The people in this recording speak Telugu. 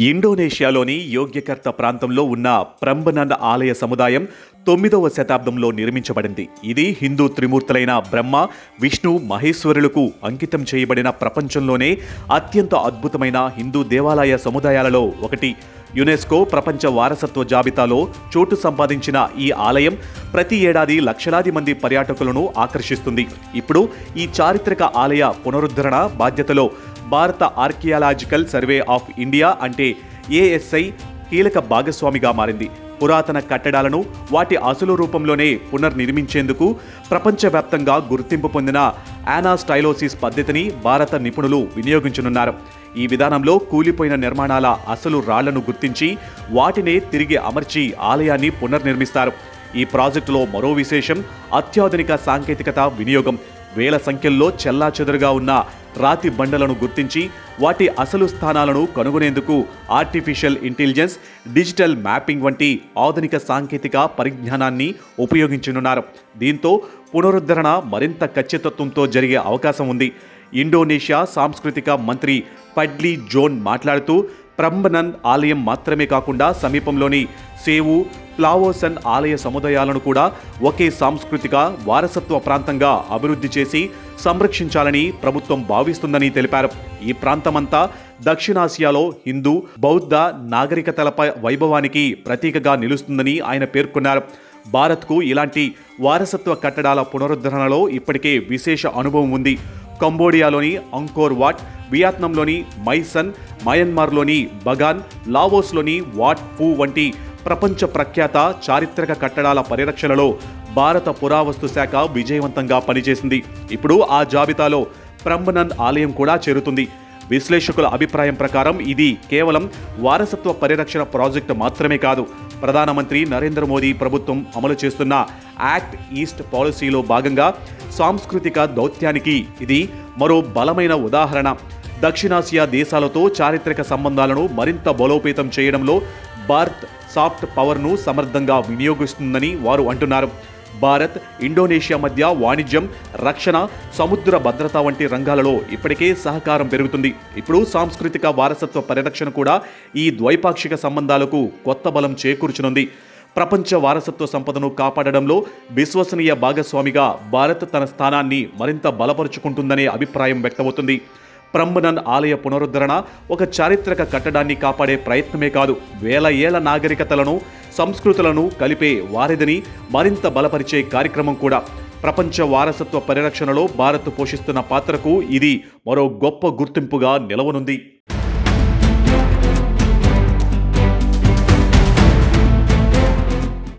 ఇండోనేషియాలోని యోగ్యకర్త ప్రాంతంలో ఉన్న ప్రంబనన్ ఆలయ సముదాయం 9వ శతాబ్దంలో నిర్మించబడింది. ఇది హిందూ త్రిమూర్తులైన బ్రహ్మ, విష్ణు, మహేశ్వరులకు అంకితం చేయబడిన ప్రపంచంలోనే అత్యంత అద్భుతమైన హిందూ దేవాలయ సముదాయాలలో ఒకటి. యునెస్కో ప్రపంచ వారసత్వ జాబితాలో చోటు సంపాదించిన ఈ ఆలయం ప్రతి ఏడాది లక్షలాది మంది పర్యాటకులను ఆకర్షిస్తుంది. ఇప్పుడు ఈ చారిత్రక ఆలయ పునరుద్ధరణ బాధ్యతలో భారత ఆర్కియాలజికల్ సర్వే ఆఫ్ ఇండియా అంటే ఏఎస్ఐ కీలక భాగస్వామిగా మారింది. పురాతన కట్టడాలను వాటి అసలు రూపంలోనే పునర్నిర్మించేందుకు ప్రపంచవ్యాప్తంగా గుర్తింపు పొందిన ఆనాస్టైలోసిస్ పద్ధతిని భారత నిపుణులు వినియోగించనున్నారు. ఈ విధానంలో కూలిపోయిన నిర్మాణాల అసలు రాళ్లను గుర్తించి వాటినే తిరిగి అమర్చి ఆలయాన్ని పునర్నిర్మిస్తారు. ఈ ప్రాజెక్టులో మరో విశేషం అత్యాధునిక సాంకేతికత వినియోగం. వేల సంఖ్యల్లో చెల్లాచెదురుగా ఉన్న రాతి బండలను గుర్తించి వాటి అసలు స్థానాలను కనుగొనేందుకు ఆర్టిఫిషియల్ ఇంటెలిజెన్స్, డిజిటల్ మ్యాపింగ్ వంటి ఆధునిక సాంకేతిక పరిజ్ఞానాన్ని ఉపయోగించనున్నారు. దీంతో పునరుద్ధరణ మరింత ఖచ్చితత్వంతో జరిగే అవకాశం ఉంది. ఇండోనేషియా సాంస్కృతిక మంత్రి ఫడ్లీ జోన్ మాట్లాడుతూ, ప్రంబనన్ ఆలయం మాత్రమే కాకుండా సమీపంలోని సేవు, ప్లావోసన్ ఆలయ సముదాయాలను కూడా ఒకే సాంస్కృతిక వారసత్వ ప్రాంతంగా అభివృద్ధి చేసి సంరక్షించాలని ప్రభుత్వం భావిస్తుందని తెలిపారు. ఈ ప్రాంతమంతా దక్షిణాసియాలో హిందూ, బౌద్ధ నాగరికతలపై వైభవానికి ప్రతీకగా నిలుస్తుందని ఆయన పేర్కొన్నారు. భారత్కు ఇలాంటి వారసత్వ కట్టడాల పునరుద్ధరణలో ఇప్పటికే విశేష అనుభవం ఉంది. కంబోడియాలోని అంకోర్ వాట్, వియత్నాంలోని మైసన్, మయన్మార్లోని బగాన్, లావోస్లోని వాట్ ఫూ వంటి ప్రపంచ ప్రఖ్యాత చారిత్రక కట్టడాల పరిరక్షణలో భారత పురావస్తు శాఖ విజయవంతంగా పనిచేసింది. ఇప్పుడు ఆ జాబితాలో ప్రంబనన్ ఆలయం కూడా చేరుతుంది. విశ్లేషకుల అభిప్రాయం ప్రకారం ఇది కేవలం వారసత్వ పరిరక్షణ ప్రాజెక్టు మాత్రమే కాదు, ప్రధానమంత్రి నరేంద్ర మోదీ ప్రభుత్వం అమలు చేస్తున్న యాక్ట్ ఈస్ట్ పాలసీలో భాగంగా సాంస్కృతిక దౌత్యానికి ఇది మరో బలమైన ఉదాహరణ. దక్షిణాసియా దేశాలతో చారిత్రక సంబంధాలను మరింత బలోపేతం చేయడంలో భారత్ సాఫ్ట్ పవర్ను సమర్థంగా వినియోగిస్తుందని వారు అంటున్నారు. భారత్, ఇండోనేషియా మధ్య వాణిజ్యం, రక్షణ, సముద్ర భద్రత వంటి రంగాలలో ఇప్పటికే సహకారం పెరుగుతుంది. ఇప్పుడు సాంస్కృతిక వారసత్వ పరిరక్షణ కూడా ఈ ద్వైపాక్షిక సంబంధాలకు కొత్త బలం చేకూర్చనుంది. ప్రపంచ వారసత్వ సంపదను కాపాడడంలో విశ్వసనీయ భాగస్వామిగా భారత్ తన స్థానాన్ని మరింత బలపరుచుకుంటుందనే అభిప్రాయం వ్యక్తమవుతుంది. ప్రంబనన్ ఆలయ పునరుద్ధరణ ఒక చారిత్రక కట్టడాన్ని కాపాడే ప్రయత్నమే కాదు, వేల ఏళ్ల నాగరికతలను, సంస్కృతులను కలిపే వారిదని మరింత బలపరిచే కార్యక్రమం కూడా. ప్రపంచ వారసత్వ పరిరక్షణలో భారత్ పోషిస్తున్న పాత్రకు ఇది మరో గొప్ప గుర్తింపుగా నిలవనుంది.